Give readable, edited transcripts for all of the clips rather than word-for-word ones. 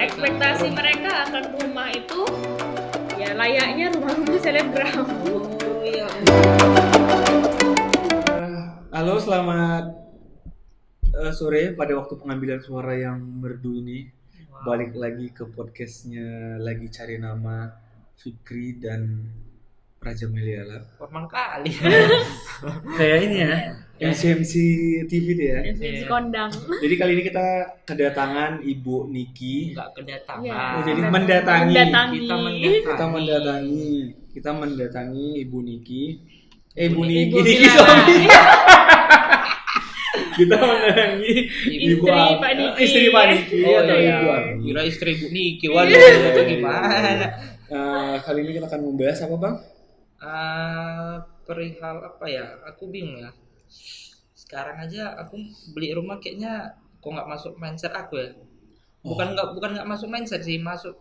ekspektasi mereka akan rumah itu ya layaknya rumah-rumah selebgram. Oh iya. Halo, selamat sore pada waktu pengambilan suara yang merdu ini. Balik lagi ke podcastnya Lagi Cari Nama Fikri dan Raja Meliala. Formal kali. Kayak ini ya, MC TV itu ya. Si kondang. Jadi kali ini kita kedatangan Ibu Niki. Enggak kedatangan. Ya, Jadi mendatangi. Kita mendatangi Ibu Niki. Ibu Niki suami. Kita mendatangi istri Pak Niki Oh, atau iya. Ibu Abi. Kira istri Bu Niki. Waduh, itu gimana? Kali ini kita akan membahas apa, Bang? Perihal apa ya? Aku bingung ya. Sekarang aja aku beli rumah kayaknya kok nggak masuk mindset aku ya. Bukan nggak masuk mindset sih, masuk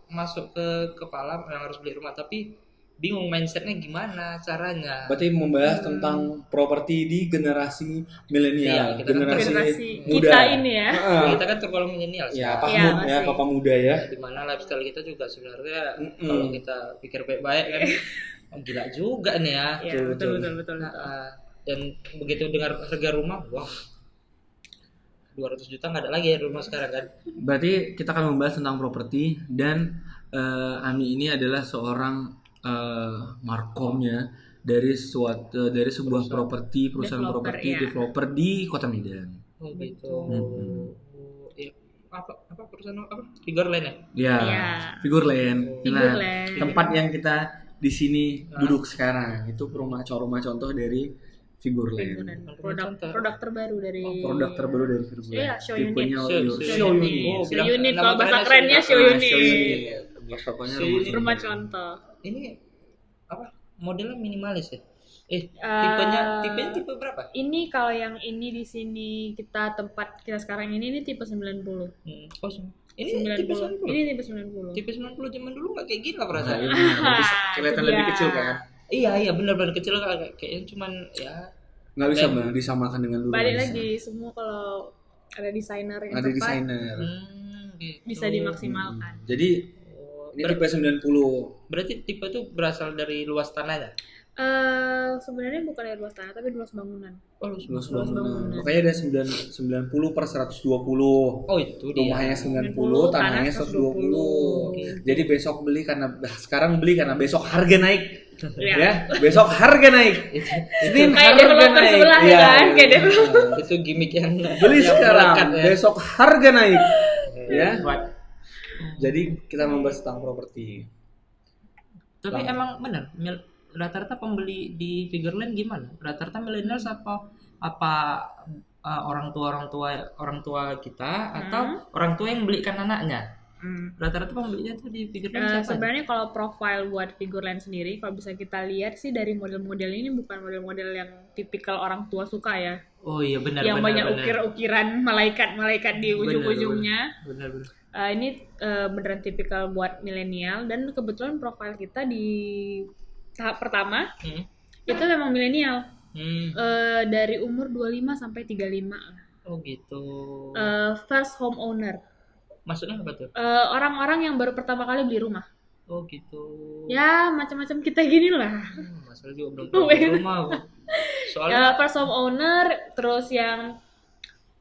ke kepala yang harus beli rumah, tapi bingung mindsetnya gimana caranya. Berarti membahas tentang properti di generasi milenial, Iya, kita kan Generasi muda. kita ini ya. Kita kan tergolong milenial sih. Ya, Iya, masih. papa muda ya. Di mana lifestyle kita juga sebenarnya kalau kita pikir baik-baik kan gila juga nih ya. Iya, betul. Dan begitu dengar harga rumah, wah 200 juta nggak ada lagi ya rumah sekarang kan. Berarti kita akan membahas tentang properti dan Ami ini adalah seorang markomnya dari sebuah properti perusahaan Developer, properti ya. developer di Kota Medan. Oh gitu. Mm-mm. Iya. Apa perusahaan apa? Figurland ya? Ya, Iya. Figurland. Nah, Figurland. tempat yang kita di sini duduk sekarang itu rumah contoh dari Figurland. Produk terbaru dari Produk terbaru dari Figurland. Iya, show Tipenya unit. show unit. Oh, Show bilang- unit, nama kalau bahasa kerennya kerennya show show Nah, unit. Pokoknya Show unit. Rumah contoh. Ini apa? Modelnya minimalis ya? Eh, Tipenya tipe berapa? Ini kalau yang ini di sini tempat kita sekarang ini tipe 90. Oh, ini tipe 90. Ini tipe 90. Tipe 90 zaman dulu nggak kayak gini lah Nah, perasaan. ini bisa kelihatan itu lebih dia. kecil kan? Iya benar-benar kecil kayaknya cuman ya Nggak bisa Bang, disamakan dengan dulu. Balik nggak bisa. lagi semua kalau ada desainer yang Ada tepat desainer. gitu. bisa dimaksimalkan. Jadi Oh, ini tipe 90. berarti tipe itu berasal dari luas tanahnya? Sebenarnya bukan dari luas tanah tapi luas bangunan. Oh, Luas bangunan. bangunan. Makanya ada 90 per 120. Oh itu dia. Rumahnya 90, tanahnya 120. Oke. Jadi besok beli sekarang beli karena besok harga naik. Iya. Ya, besok harga naik. Senin Kayak harga developer naik. sebelah ya Iya, kan? iya. Kayak developer. Itu gimmick yang Beli yang sekarang, melekat ya. besok harga naik. Ya. Kuat. Jadi kita membahas tentang properti. Tapi emang benar rata-rata pembeli di Figurland gimana? Rata-rata milenial apa orang tua kita atau orang tua yang belikan anaknya? Rata-rata pembelinya tuh di Figurland siapa? Sebenarnya kalau profile buat Figurland sendiri, kalau bisa kita lihat sih dari model-model ini bukan model-model yang tipikal orang tua suka ya. Oh iya benar Yang benar. banyak benar. ukir-ukiran malaikat-malaikat di Benar, ujung-ujungnya. Benar. Ini beneran tipikal buat milenial dan kebetulan profile kita di tahap pertama itu memang milenial. Dari umur 25 sampai 35. Oh gitu. First home owner. Maksudnya apa tuh? Orang-orang yang baru pertama kali beli rumah. Oh gitu. Ya, macam-macam kita gini lah. Masalah juga belum tahu rumah aku. Soalnya First home owner, terus yang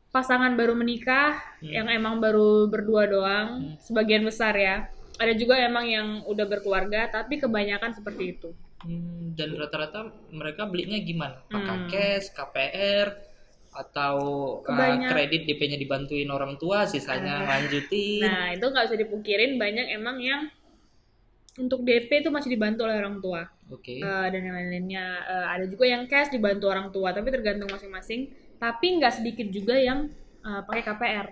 pasangan baru menikah, yang emang baru berdua doang, sebagian besar ya. Ada juga emang yang udah berkeluarga, tapi kebanyakan seperti itu. dan rata-rata mereka belinya gimana? Pakai cash, KPR, atau kredit DP-nya dibantuin orang tua, sisanya lanjutin. Nah, itu nggak bisa dipungkirin, banyak emang yang untuk DP itu masih dibantu oleh orang tua. Oke. Dan yang lain-lainnya ada juga yang cash dibantu orang tua, tapi tergantung masing-masing. Tapi nggak sedikit juga yang pakai KPR.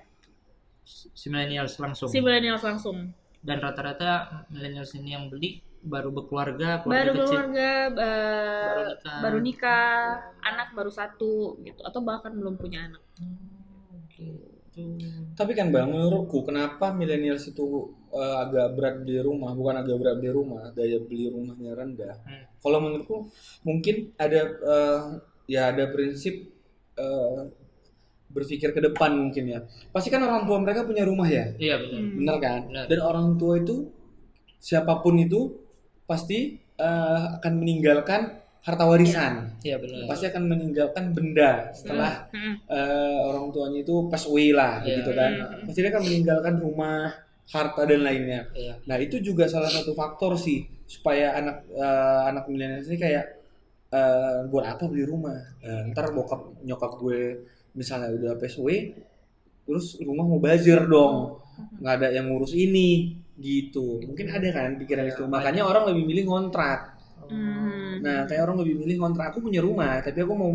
Si millennials langsung. Si millennials langsung. Dan rata-rata millennials ini yang beli baru berkeluarga, Baru kecil. keluarga, nikah. baru nikah, anak baru satu gitu, atau bahkan belum punya anak. Gitu. Tapi kan Bang, menurutku kenapa millennials itu agak berat beli rumah, bukan agak berat beli rumah, daya beli rumahnya rendah. Kalau menurutku mungkin ada ada prinsip berpikir ke depan mungkin ya. Pasti kan orang tua mereka punya rumah ya, Iya benar. benar kan? Benar. Dan orang tua itu siapapun itu pasti akan meninggalkan harta warisan. Iya benar. Pasti akan meninggalkan benda setelah orang tuanya itu pass away lah, Iya. gitu kan. Pasti dia akan meninggalkan rumah, harta dan lainnya. Iya. Nah itu juga salah satu faktor sih supaya anak milenial ini kayak buat apa beli rumah? Ntar bokap nyokap gue misalnya udah pass away, terus rumah mau bazir dong, nggak ada yang ngurus ini, gitu. Mungkin ada kan pikiran itu. Makanya orang lebih milih ngontrak. Nah, kayak orang lebih milih ngontrak. Aku punya rumah, tapi aku mau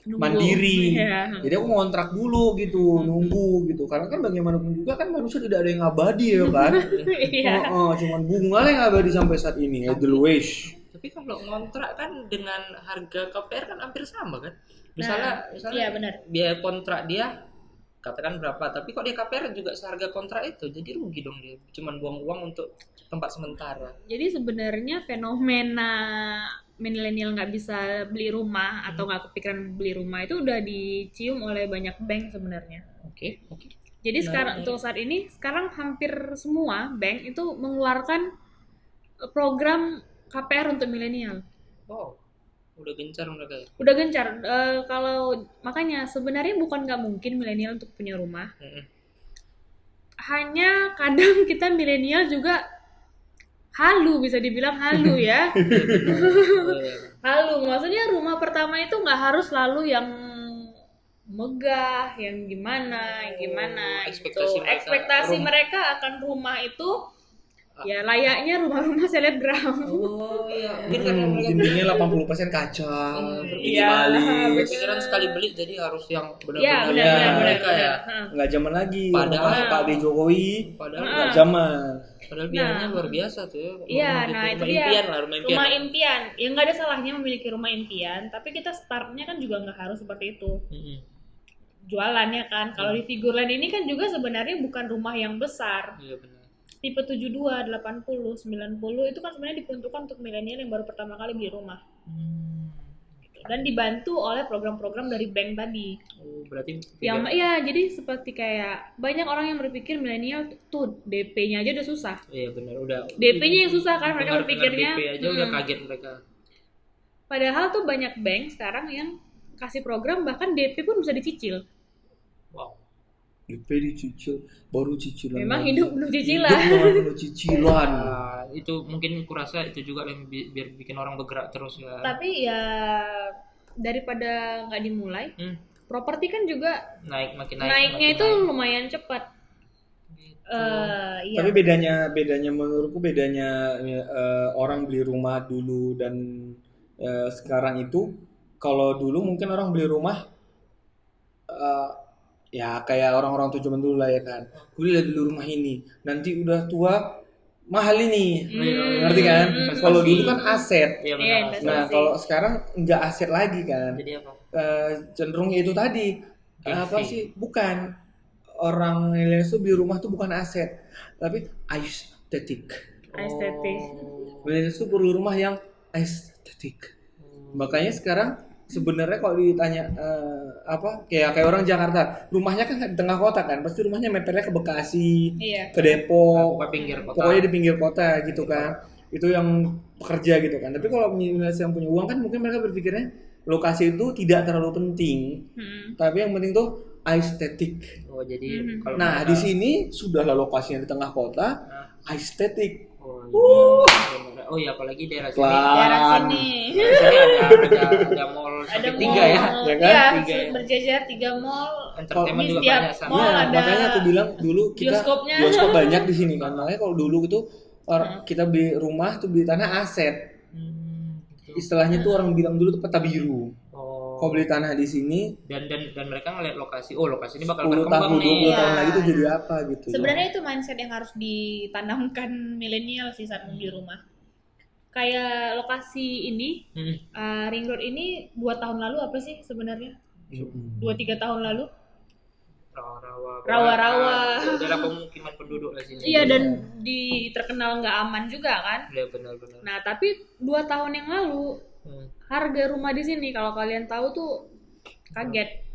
Nunggu. mandiri. Iya. Jadi aku ngontrak dulu gitu, nunggu gitu. Karena kan bagaimanapun juga kan manusia tidak ada yang abadi ya kan. Iya. Cuman bunga lah yang abadi sampai saat ini. Edelweiss. Tapi kalau ngontrak kan dengan harga KPR kan hampir sama kan? Iya Misalnya benar. biaya kontrak dia katakan berapa, tapi kok dia KPR juga seharga kontrak itu, jadi rugi dong dia. Cuman buang uang untuk tempat sementara. Jadi sebenarnya fenomena milenial nggak bisa beli rumah atau nggak kepikiran beli rumah itu udah dicium oleh banyak bank sebenarnya. Oke. Jadi Nah, sekarang untuk saat ini sekarang hampir semua bank itu mengeluarkan program KPR untuk milenial. Oh, udah gencar mereka ya. Udah gencar. Kalau makanya sebenarnya bukan nggak mungkin milenial untuk punya rumah. Hanya kadang kita milenial juga halu, bisa dibilang halu ya. Halu, maksudnya rumah pertama itu nggak harus selalu yang megah, yang gimana Ekspektasi gitu. Ekspektasi mereka akan rumah itu ya layaknya rumah-rumah selebgram. Oh iya, mungkin karena mereka Dindingnya 80% kaca, Iya, minimalis. berpikiran sekali beli jadi harus yang Iya, benar-benar benar, yang benar, mereka ya. Nggak zaman lagi. Padahal- Rumah Pak D Jokowi Padahal nggak zaman. biayanya luar biasa tuh ya. Iya, Rumah nah gitu, itu rumah dia. impian lah, rumah impian. Rumah impian. Ya nggak ada salahnya memiliki rumah impian, tapi kita startnya kan juga nggak harus seperti itu. Jualannya kan. Kalau di Figureland ini kan juga sebenarnya bukan rumah yang besar. Iya benar. Tipe 72, 80, 90 itu kan sebenarnya diperuntukkan untuk milenial yang baru pertama kali beli rumah. Dan dibantu oleh program-program dari bank tadi. Oh, berarti Yang iya, jadi seperti kayak banyak orang yang berpikir milenial tuh DP-nya aja udah susah. Iya benar, udah. DP-nya yang susah kan mereka Dengar berpikirnya. DP aja udah kaget mereka. Padahal tuh banyak bank sekarang yang kasih program bahkan DP pun bisa dicicil. Wow. DP dicicil, baru cicilan. Memang lagi. hidup penuh cicilan. Hidup penuh cicilan. Itu mungkin kurasa itu juga yang biar bikin orang bergerak terus ya. Tapi ya daripada nggak dimulai, properti kan juga Makin naik. naiknya makin itu naik. lumayan cepat. Gitu. Iya. Tapi bedanya menurutku orang beli rumah dulu dan sekarang itu, kalau dulu mungkin orang beli rumah ya kayak orang-orang tuh zaman dulu lah ya kan. Belilah dulu rumah ini, nanti udah tua mahal ini, ngerti kan? Kalau dulu kan aset. Iya Iya, benar. investasi. Nah kalau sekarang nggak aset lagi kan. Jadi apa? Cenderung itu tadi apa Gengsi. sih? Bukan, orang milenial itu beli rumah tuh bukan aset, tapi aesthetic. Estetik. Milenial itu perlu rumah yang estetik. Makanya sekarang sebenarnya kalau ditanya kayak orang Jakarta, rumahnya kan di tengah kota kan, pasti rumahnya mepernya ke Bekasi, Iya. ke Depok, Ke pinggir kota. pokoknya di pinggir kota gitu kan. Itu yang pekerja gitu kan. Tapi kalau milenial yang punya uang kan mungkin mereka berpikirnya lokasi itu tidak terlalu penting, tapi yang penting tuh estetik. Oh jadi kalau Nah mereka- di sini sudahlah lokasinya di tengah kota, estetik. Oh iya, apalagi daerah sini. Pelan. Daerah sini. Daerah sini ada mall Ada sampai mall. 3 ya. Ya kan? Iya, Tiga ya. berjejer 3 mall. Entertainment Di juga setiap banyak sana. mall Nah, ada makanya aku bilang dulu kita bioskopnya. bioskop banyak di sini kan. Makanya kalau dulu itu kita beli rumah tuh beli tanah aset. Gitu. Istilahnya tuh orang bilang dulu tuh peta biru. Oh. Kalau beli tanah di sini Dan mereka ngeliat lokasi. Oh, lokasi ini bakal 10 berkembang tahun, 20 nih. tahun Iya. lagi tuh jadi apa gitu. Sebenarnya itu mindset yang harus ditanamkan milenial sih saat membeli rumah. Kayak lokasi ini, Ring Road ini 2 tahun lalu apa sih sebenarnya? 2-3 tahun lalu? Rawa-rawa. Daerah pemukiman penduduk lah sini. Iya, dan terkenal nggak aman juga kan? Iya benar-benar. Nah, tapi 2 tahun yang lalu harga rumah di sini kalau kalian tahu tuh kaget.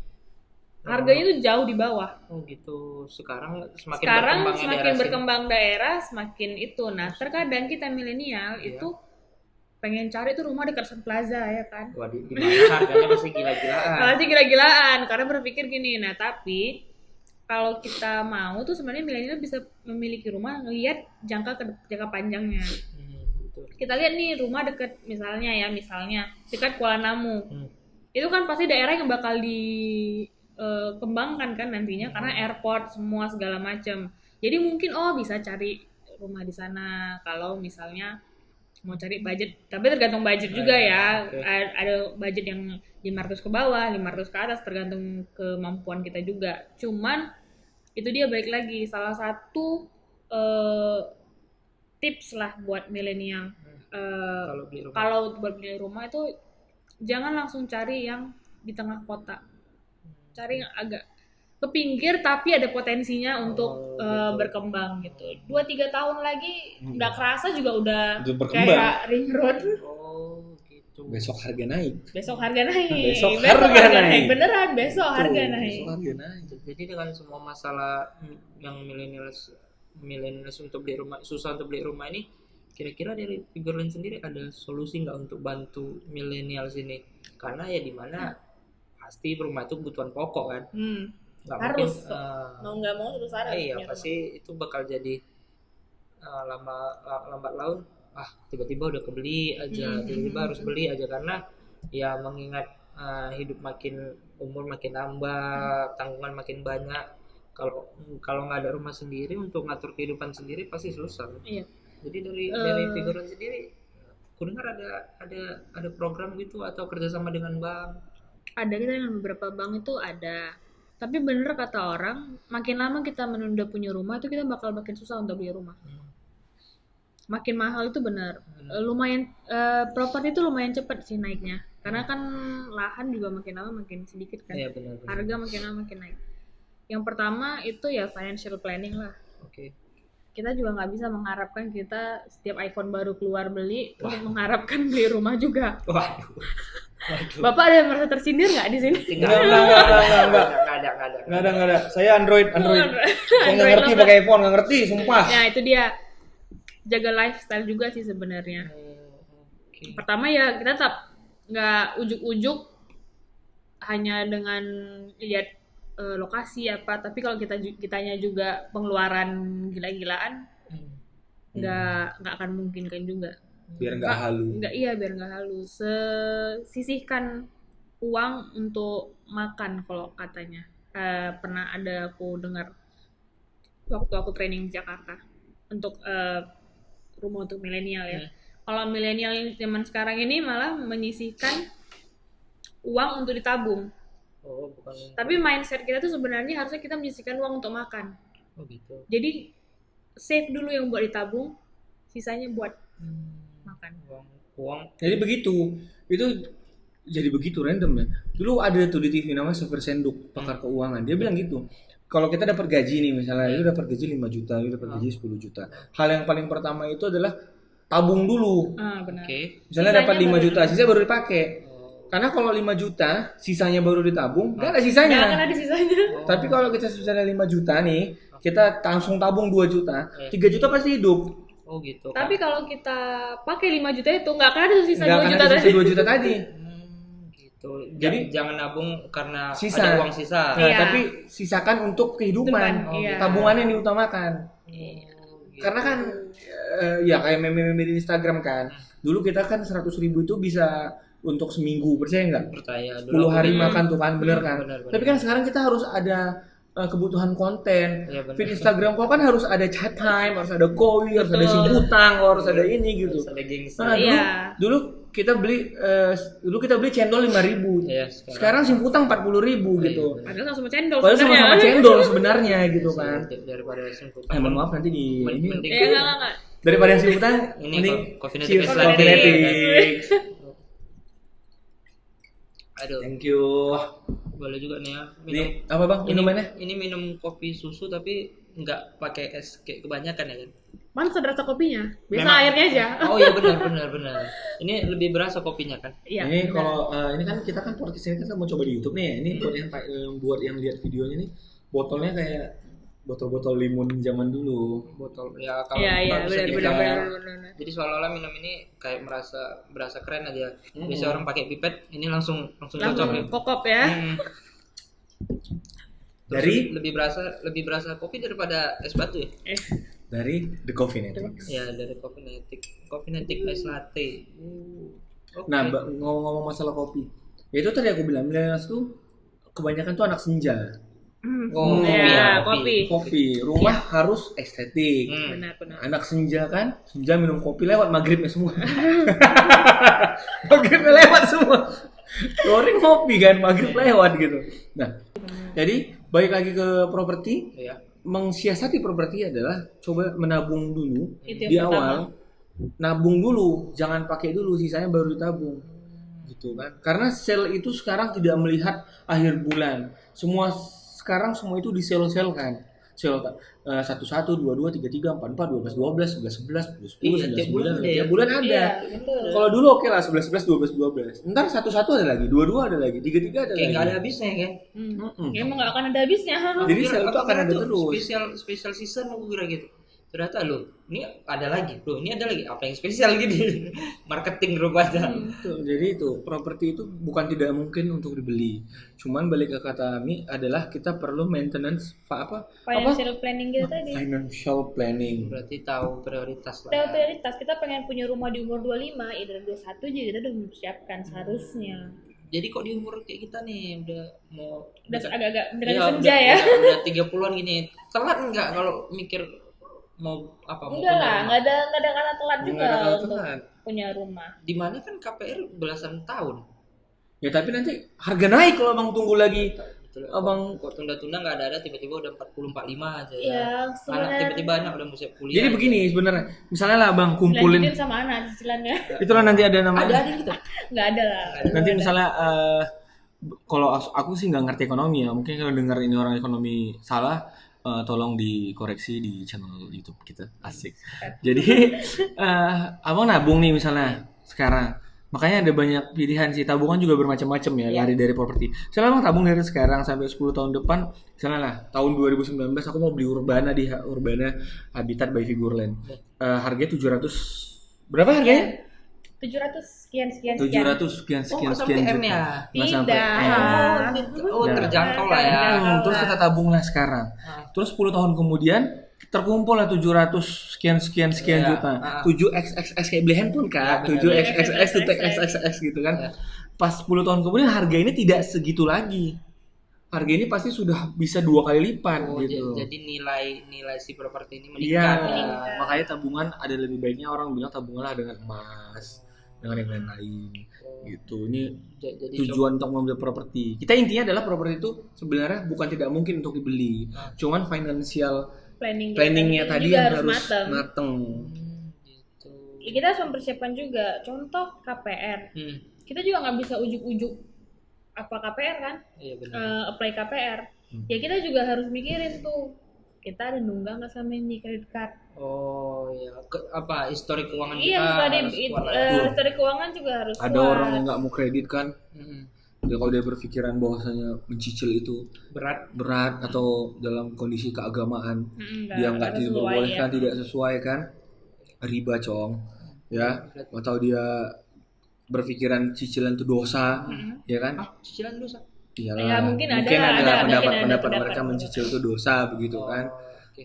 Harganya tuh jauh di bawah. Oh gitu. Sekarang semakin Sekarang berkembangnya semakin daerah sini. berkembang daerah, semakin itu. Nah, terkadang kita milenial Iya. itu pengen cari tuh rumah dekat Sun Plaza ya kan. Wah, di mana harganya pasti gila-gilaan. Pasti gila-gilaan karena berpikir gini. Nah, tapi kalau kita mau tuh sebenarnya milenial bisa memiliki rumah ngelihat jangka panjangnya. Betul. Kita lihat nih rumah dekat misalnya dekat Kuala Namu. Hmm. Itu kan pasti daerah yang bakal dikembangkan kan nantinya karena airport semua segala macam. Jadi mungkin bisa cari rumah di sana kalau misalnya mau cari budget, tapi tergantung budget juga ya. Oke. Ada budget yang 500 ke bawah, 500 ke atas tergantung kemampuan kita juga. Cuman itu dia balik lagi salah satu tips lah buat milenial. Kalau beli rumah. Kalau buat beli rumah itu jangan langsung cari yang di tengah kota. Cari yang agak ke pinggir tapi ada potensinya untuk gitu. berkembang gitu. 2-3 tahun lagi nggak kerasa juga udah Udah berkembang. kayak ring road. Oh gitu. Besok harga naik. Besok harga naik. Besok harga naik. Beneran besok harga Tuh, naik. besok harga naik. Jadi dengan semua masalah yang millennials untuk beli rumah, susah untuk beli rumah ini, kira-kira dari Figureland sendiri ada solusi nggak untuk bantu millennials ini? Karena ya dimana pasti rumah itu kebutuhan pokok kan. Nggak Harus. mungkin, Mau nggak mau terus harus. iya punya pasti itu bakal jadi lambat laun tiba-tiba udah kebeli aja, tiba-tiba harus beli aja karena ya mengingat hidup umur makin nambah, tanggungan makin banyak. Kalau nggak ada rumah sendiri untuk ngatur kehidupan sendiri pasti susah. Iya. Jadi dari Figureland sendiri, aku dengar ada program gitu atau kerjasama dengan bank. Ada, kita dengan beberapa bank itu ada. Tapi bener kata orang, makin lama kita menunda punya rumah itu kita bakal makin susah untuk beli rumah. Makin mahal itu benar. Lumayan properti itu lumayan cepat sih naiknya. Karena kan lahan juga makin lama makin sedikit kan. Iya benar. Harga makin lama makin naik. Yang pertama itu ya financial planning lah. Oke. Kita juga nggak bisa mengharapkan kita setiap iPhone baru keluar beli terus mengharapkan beli rumah juga. Waduh. Bapak ada merasa tersindir nggak di sini? Enggak. Nggak ada. Saya Android. Saya nggak ngerti pakai iPhone, nggak ngerti, sumpah. Nah itu dia, jaga lifestyle juga sih sebenarnya. Oke. Pertama ya kita tetap nggak ujuk-ujuk hanya dengan lihat lokasi apa, tapi kalau kitanya juga pengeluaran gila-gilaan nggak akan memungkinkan juga. Biar nggak halu. Biar nggak halu. Sisihkan uang untuk makan kalau katanya. Pernah ada aku dengar waktu aku training di Jakarta untuk rumah untuk milenial ya. Kalau milenial zaman sekarang ini malah menyisihkan uang untuk ditabung. Oh, bukan. Tapi mindset kita tuh sebenarnya harusnya kita menyisihkan uang untuk makan. Oh gitu. Jadi save dulu yang buat ditabung, sisanya buat makan. Uang. Jadi begitu. Itu jadi begitu random ya. Dulu ada tuh di TV namanya Safir Senduk, pakar keuangan. Dia bilang gitu. Kalau kita dapat gaji nih misalnya, lu dapat gaji 5 juta, lu dapat gaji 10 juta. Hal yang paling pertama itu adalah tabung dulu. Benar. Oke. Misalnya dapat 5 Sisanya juta, sisa baru dipakai. Karena kalau 5 juta, sisanya baru ditabung, nggak ada sisanya. Nggak akan ada sisanya. Tapi kalau kita misalnya 5 juta nih, kita langsung tabung 2 juta, 3 juta pasti hidup. Oh gitu. Tapi kalau kita pakai 5 juta itu nggak akan ada sisa Nggak 2 akan juta ada tadi. sisa 2 juta tadi. Gitu. Jadi Jangan nabung karena sisa. ada uang sisa. Nah, Iya. tapi sisakan untuk kehidupan. Iya. Tabungannya yang diutamakan. Gitu. Karena kan ya kayak meme-meme di Instagram kan. Dulu kita kan 100.000 itu bisa untuk seminggu, percaya nggak? Percaya 10 hari makan tuh kan, bener kan? Bener. Tapi kan sekarang kita harus ada kebutuhan konten. Iya, bener. Feed Instagram kok kan harus ada chat time, harus ada koi, harus ada simutang, harus ada ini gitu. Ada gengsi. Nah, Iya. dulu kita beli cendol 5.000. Iya, Sekarang simputang 40.000 gitu. Padahal sama cendol Padahal sebenarnya. sama-sama cendol sebenarnya gitu kan. Daripada simpul. Mohon maaf nanti di ini Enggak. daripada yang simputan Ini mending Coffee cheers Native Coffee Latte. Native. Aduh, Thank you. boleh juga nih ya. Ini apa bang minumannya? Ini minum kopi susu tapi nggak pakai es kayak kebanyakan ya kan. Mana ada rasa kopinya? Biasa Memang. airnya aja. Oh iya benar. Ini lebih berasa kopinya kan. Iya. Ini benar. kalau ini kan kita kan podcast ini kan mau coba di YouTube nih. Ini buat yang lihat videonya nih, botolnya kayak botol-botol limun zaman dulu. Botol ya kalau Iya, bisa benar. dibilang. Jadi seolah-olah minum ini kayak berasa keren aja. Biasa orang pakai pipet, ini langsung cocok Langsung nih. kokop ya. Terus Dari- lebih berasa kopi daripada es batu ya. Dari The Coffee Netics. Ya dari Coffee Netic Ice Latte. Oke. Nah, ngomong-ngomong masalah kopi, ya itu tadi aku bilang millennials tuh kebanyakan tuh anak senja. Oh, Ya, kopi. Kopi, rumah harus estetik. Benar. Anak senja kan, senja minum kopi lewat maghribnya semua. Maghribnya lewat semua. Goreng kopi kan, maghrib lewat gitu. Nah, jadi balik lagi ke properti. Iya. Mengsiasati properti adalah coba menabung dulu Itu yang di pertama. awal. Nabung dulu, jangan pakai dulu, sisanya baru ditabung. Gitu kan. Karena sale itu sekarang tidak melihat akhir bulan. Sekarang semua itu di sale kan. Sale 11, 22, 33, 44, 12, 12, 11, 11, 10, Iya, 11, tiap bulan 9, ada ya. tiap bulan ada. Iya, betul. Kalau dulu oke lah 11, 11, 12, 12. Ntar 1 ada lagi, 2 ada lagi, 3 ada Kayak lagi. nggak ada habisnya kan. Emang nggak akan ada habisnya. Jadi sale itu akan ada terus. Special season aku kira gitu. Ternyata ini ada lagi. Ini ada lagi. Apa yang spesial gini? Marketing rupanya. Betul. Jadi itu properti itu bukan tidak mungkin untuk dibeli. Cuman balik ke kata Ami adalah kita perlu maintenance Financial planning kita tadi. financial planning. Berarti tahu prioritas lah. Tahu prioritas kita pengen punya rumah di umur 25, ya dari 21 juga kita udah mempersiapkan seharusnya. Jadi kok di umur kayak kita nih udah mau Udah agak-agak beneran ya, senja ya. Udah 30-an gini. Telat enggak kalau mikir mau apa mau Enggak punya lah, rumah? nggak ada kata telat juga Nggak ada kata untuk telat. punya rumah. Di mana kan KPR belasan tahun. Ya tapi nanti harga naik kalau abang tunggu lagi. Betul. Abang kok tunda-tunda nggak ada tiba-tiba udah 40 45 aja ya. Ya, Anak sebenarnya tiba-tiba anak udah mau siap kuliah. jadi begini sebenarnya. Misalnya lah abang kumpulin, lanjutin sama anak cicilannya. itulah nanti ada namanya. Ada kita. Nggak ada lah. Nanti misalnya kalau aku sih nggak ngerti ekonomi ya. Mungkin kalau dengar ini orang ekonomi salah, tolong dikoreksi di channel YouTube kita. Asik. Jadi abang nabung nih misalnya sekarang. Makanya ada banyak pilihan sih, tabungan juga bermacam-macam ya, lari dari properti. Misalnya abang tabung dari sekarang sampai 10 tahun depan, misalnya lah tahun 2019 aku mau beli Urbana di Urbana Habitat by Figureland. Harganya 700. Berapa harganya? 700 sekian. 700 sekian Oh, juta. sampai M ya. Nggak sampai Tidak. M. Oh, Ya. terjangkau lah ya. Terus kita tabunglah sekarang. Terus 10 tahun kemudian terkumpul lah 700 sekian Iya. juta. 7XXX kayak beli handphone kan. Iya, benar. 7XXX to XXX gitu kan. Iya. Pas 10 tahun kemudian harga ini tidak segitu lagi. Harga ini pasti sudah bisa 2 kali lipat Oh, gitu. jadi nilai si properti ini Iya, meningkat. makanya tabungan ada lebih baiknya orang bilang tabunganlah dengan emas, dengan yang lain-lain gitu. Ini Jadi tujuan untuk membeli properti. Kita intinya adalah properti itu sebenarnya bukan tidak mungkin untuk dibeli. Cuman financial planningnya tadi juga yang harus mateng. mateng. gitu. Ya, kita harus mempersiapkan juga. Contoh KPR. Kita juga nggak bisa ujuk-ujuk apa KPR kan? Iya benar. Apply KPR. Ya kita juga harus mikirin tuh. Kita ada nunggak nggak sama ini kredit card? Oh iya, apa histori keuangan Iya, kita tadi harus kuat lah ya. histori keuangan juga harus Ada kuat. orang yang nggak mau kredit kan? Mm-mm. Kalau dia berpikiran bahwasanya mencicil itu berat atau dalam kondisi keagamaan dia nggak sesuai, diperbolehkan, ya. tidak sesuai kan, riba cong ya, atau dia berpikiran cicilan itu dosa, ya kan? Cicilan dosa. Iyalah, Ya, mungkin ada pendapat mereka pendapat. mencicil itu dosa begitu kan. Oke.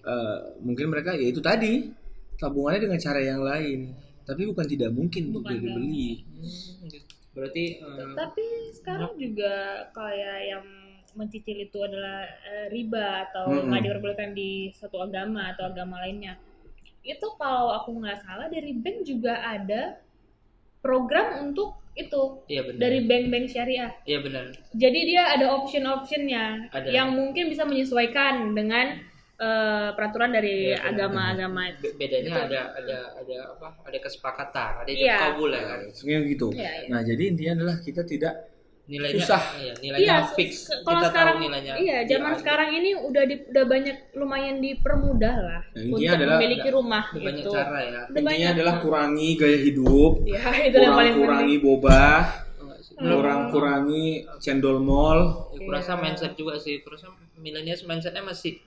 Mungkin mereka ya itu tadi tabungannya dengan cara yang lain, tapi bukan tidak mungkin untuk Bukan, dibeli. Gitu. Berarti Tapi sekarang juga kayak yang mencicil itu adalah riba atau nggak diperbolehkan di satu agama atau agama lainnya. Itu kalau aku nggak salah dari bank juga ada program untuk itu iya benar. dari bank-bank syariah. Iya benar. Jadi dia ada option-optionnya Ada. yang mungkin bisa menyesuaikan dengan peraturan dari Iya, benar. agama-agama. Bedanya ada apa? Ada kesepakatan, ada Iya. kabul ya kan. Sebenarnya gitu. Iya, iya. Nah, jadi intinya adalah kita tidak nilainya Susah. nilainya fix. Kalau Kita sekarang tahu nilainya. zaman sekarang ini udah banyak lumayan dipermudah lah Nah, untuk intinya adalah memiliki rumah Udah banyak gitu. cara ya. Udah Intinya banyak. adalah kurangi gaya hidup, Ya, itu yang paling kurangi penting. boba, Belum kurangi cendol mall. aku rasa mindset juga sih. Aku rasa milenial mindsetnya masih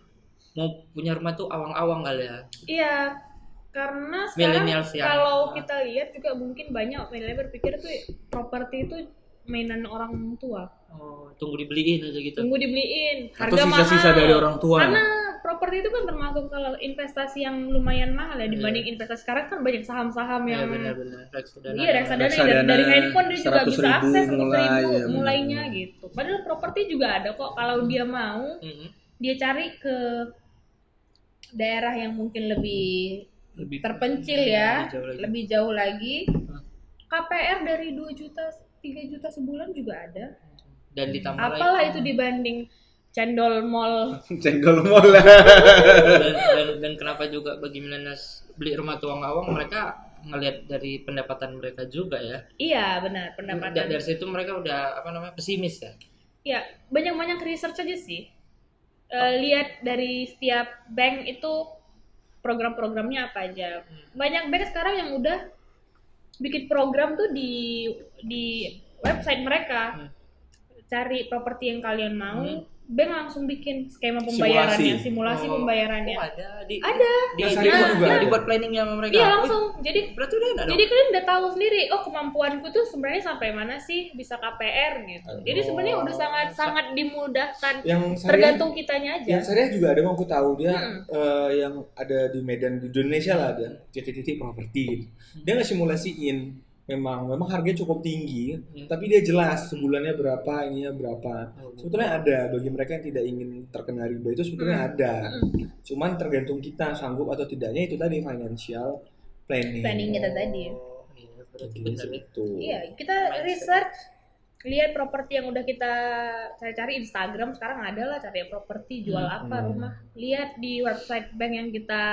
mau punya rumah tuh awang-awang kali ya. Iya, karena sekarang Millennials yang- kalau kita lihat juga mungkin banyak milenial berpikir tuh properti itu mainan orang tua. Oh, tunggu dibeliin aja gitu. Tunggu dibeliin, Atau harga sisa-sisa mahal. dari orang tua. Karena properti itu kan termasuk salah investasi yang lumayan mahal ya dibanding investasi sekarang kan banyak saham-saham Ya yang benar-benar reksadana. iya reksadana Reksadana dari handphone dia juga 100.000 bisa akses 100.000 mulai, ya, mulainya benar. gitu. Padahal properti juga ada kok kalau dia mau Mm-mm. dia cari ke daerah yang mungkin lebih Lebih terpencil ya, lebih jauh lagi. lebih jauh lagi. KPR dari 2 juta, 3 juta sebulan juga ada. Dan ditambah Apalah lagi itu dibanding cendol mall. Cendol mall. dan kenapa juga bagi milenials beli rumah tuang awang mereka ngelihat dari pendapatan mereka juga ya. Iya, benar, pendapatan. Dari situ mereka udah pesimis ya. Ya, banyak-banyak research aja sih. Lihat dari setiap bank itu program-programnya apa aja. Banyak bank sekarang yang udah bikin program tuh di website mereka. Cari properti yang kalian mau, bank langsung bikin skema pembayarannya, simulasi pembayarannya. Oh, ada di Dasarnya juga ada. dibuat planningnya sama mereka. Iya, langsung. Jadi Berarti udah ada. Jadi kalian udah tahu sendiri, oh kemampuanku tuh sebenarnya sampai mana sih bisa KPR gitu. Jadi sebenarnya udah sangat dimudahkan. Yang saya Tergantung kitanya aja. yang saya juga ada, mau aku tahu dia yang ada di Medan di Indonesia lah, ada titik-titik properti gitu. Dia nggak simulasiin, memang harganya cukup tinggi, tapi dia jelas sebulannya berapa, ininya berapa. Sebetulnya ada bagi mereka yang tidak ingin terkena riba, itu sebetulnya ada. Cuman tergantung kita sanggup atau tidaknya, itu tadi financial planning Kita tadi. Iya, berarti Jadi benar ya. itu. Iya, kita research, lihat properti yang udah kita cari Instagram sekarang ada lah, cari properti jual apa rumah. Lihat di website bank yang kita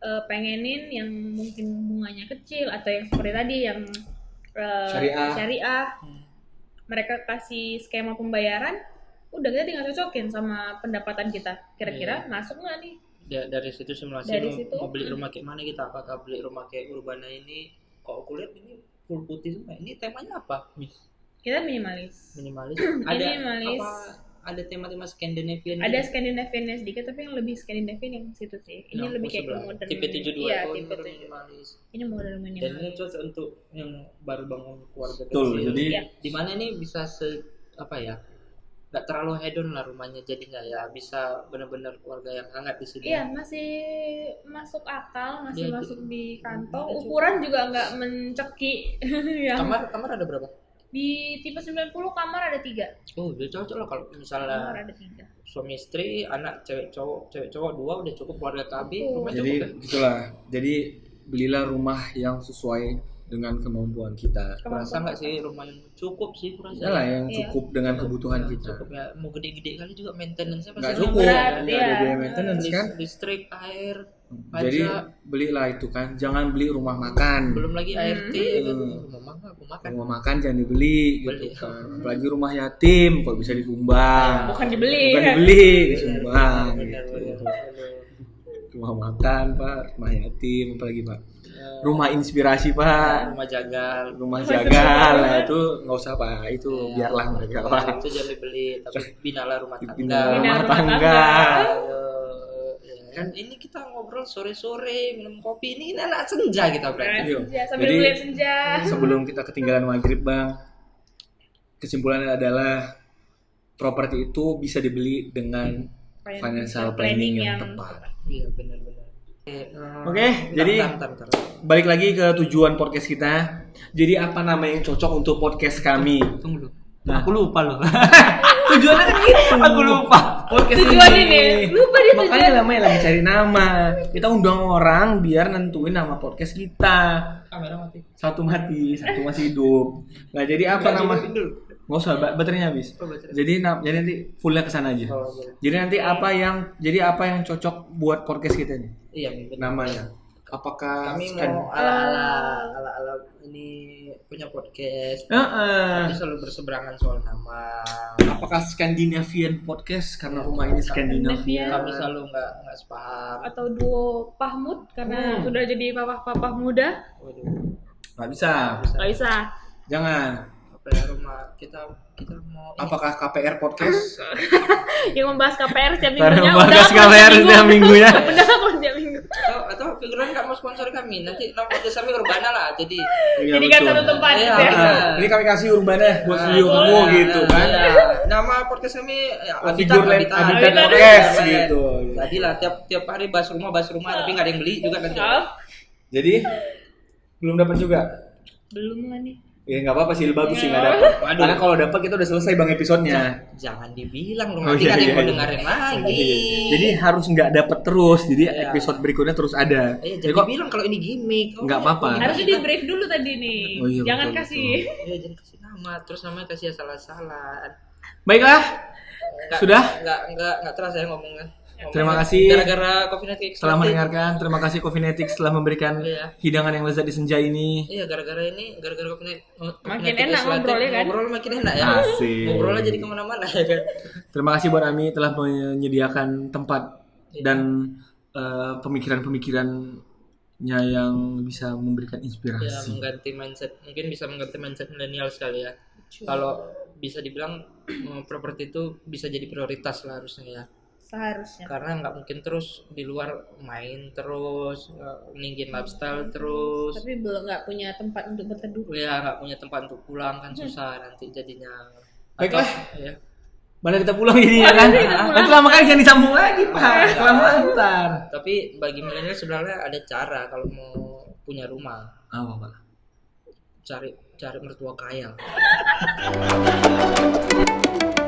pengenin, yang mungkin bunganya kecil atau yang seperti tadi yang syariah. Mereka kasih skema pembayaran, udah kita tinggal cocokin sama pendapatan kita. Kira-kira masuk nggak nih? Dari situ simulasi Dari mau, situ, mau beli rumah kayak mana kita, apakah beli rumah kayak Urbana ini. Kok aku lihat ini full putih semua, ini temanya apa? Kita minimalis. Ada Minimalis. apa, ada tema-tema Scandinavian Ada gitu? Scandinavian sedikit, tapi yang lebih Scandinavian yang situ sih. Ini Yang lebih kayak sebelah. modern. Tipe 72. Iya, Oh, tipe modern 7. minimalis. Ini modern Dan ini minimalis. cocok untuk yang baru bangun keluarga Betul, kecil. jadi Iya. Di mana ini bisa nggak terlalu hedon lah rumahnya jadinya ya, bisa benar-benar keluarga yang hangat di sini. Iya, masih masuk akal, masih Dia- masuk di kantong. dia Ukuran juga nggak mencekik. yang Kamar ada berapa? di tipe 90 kamar ada 3. Oh, udah cocok lah kalau Kamar misalnya ada 3. suami istri, anak cewek cowok 2 udah cukup, keluarga KB, rumah Jadi cukup ya. gitulah. Jadi belilah rumah yang sesuai dengan kemampuan kita. Kurasa nggak sih rumah yang cukup sih kurasa. Yalah yang Iya. cukup dengan kebutuhan kita. Cukup ya, mau gede-gede kali juga maintenance-nya Nggak pasti cukup, berat, nggak iya. ada biaya maintenance kan. Listrik, air, Jadi pajak, belilah itu kan, jangan beli rumah makan. belum lagi ART. Aku makan. Rumah makan jangan dibeli Beli. gitu kan. Apalagi rumah yatim kalau bisa disumbang. Bukan dibeli. Bukan dibeli, disumbang. Benar, Gitu. benar. Rumah makan Pak, rumah yatim, apalagi Pak. Rumah inspirasi Pak, Rumah jagal. rumah jagal lah itu nggak usah Pak, itu Ya, biarlah mereka Pak. itu jangan dibeli, tapi binalah rumah tangga. Bina rumah Bina rumah tangga. Kan ini kita ngobrol sore-sore minum kopi, ini anak senja kita berarti. Iya. Senja, sambil Jadi- melihat senja. Sebelum kita ketinggalan maghrib Bang, kesimpulannya adalah properti itu bisa dibeli dengan financial planning yang tepat. Iya, benar-benar. Oke, jadi Bentar. balik lagi ke tujuan podcast kita. Jadi apa nama yang cocok untuk podcast kami? Tunggu dulu. Nah. Aku lupa loh. Tujuannya kan gitu. Aku lupa. Podcast Tujuan ini. Lupa dia Makanya tujuan. namanya lagi cari nama. Kita undang orang biar nentuin nama podcast kita. Kamera mati. Satu mati, satu masih hidup. Nah, jadi apa nama? Nggak usah, baterainya habis. Oh, baterai. Jadi nanti fullnya kesana aja. Boleh. Jadi nanti apa yang cocok buat podcast kita nih? Iya, benar. Namanya. Apakah Kami Skan- mau ala-ala ini punya podcast. Heeh. Tapi selalu berseberangan soal nama. Apakah Scandinavian podcast karena rumah ini Skandinavia? Kami selalu nggak sepaham. Atau duo Pahmud karena sudah jadi papa-papa muda. Waduh, Nggak bisa. Nggak bisa. Jangan. apa ya, rumah kita mau ini. Apakah KPR podcast? Yang membahas KPR setiap Karena minggunya. membahas KPR setiap minggunya. Udah apa setiap minggu. Atau figuran nggak mau sponsor kami, nanti nama podcast kami Urbana lah. Jadi Iya, Jadi kan betul. satu tempat Iya, gitu ya. benar. Ini kami kasih Urbana buat studio Boleh. kamu gitu kan. Iya. Nama podcast kami ya, Figurland Habitat. Habitat Habitat. Podcast Habitat. gitu. Jadi lah tiap hari bahas rumah tapi nggak ada yang beli juga nanti. Jadi belum dapat juga. Belum lah nih. Ya nggak apa-apa sih, bagus sih nggak Iya. dapat. Waduh. Karena kalau dapat kita udah selesai bang episodenya. Jangan dibilang dong, Oh, nanti iya, nggak ada yang iya, mau iya. dengerin lagi. Jadi harus nggak dapat terus. Jadi Iya. episode berikutnya terus ada. Jadi Jadi kok bilang kalau ini gimmick. Nggak apa-apa. Harusnya di brief dulu tadi nih. Oh iya, Jangan betul, kasih. Ya jangan kasih nama, terus namanya kasih salah-salah. baiklah. Sudah? Nggak terasa ya ngomongnya. Terima kasih. Gara-gara Coffeenetics Setelah mendengarkan, terima kasih Coffeenetics telah memberikan Iya. hidangan yang lezat di senja ini. Iya, gara-gara Makin enak ngobrolnya kan? Ngobrol makin enak ya. Asik. Ngobrolnya jadi kemana-mana ya kan. Terima kasih buat Ami telah menyediakan tempat Iya. dan pemikiran-pemikirannya yang bisa memberikan Ya, inspirasi. mungkin bisa mengganti mindset milenial sekali ya. Kalau bisa dibilang properti itu bisa jadi prioritas lah harusnya ya. Seharusnya. Karena nggak mungkin terus di luar main terus, ninggiin lifestyle terus. Tapi belum nggak punya tempat untuk berteduh. Ya nggak punya tempat untuk pulang kan susah nanti jadinya. Baiklah. Ya. Mana kita pulang ini ya kan? Nanti lama kali jangan disambung lagi Pak. Kelamaan ntar. Tapi bagi milenial sebenarnya ada cara kalau mau punya rumah, Apa Pak? cari mertua kaya.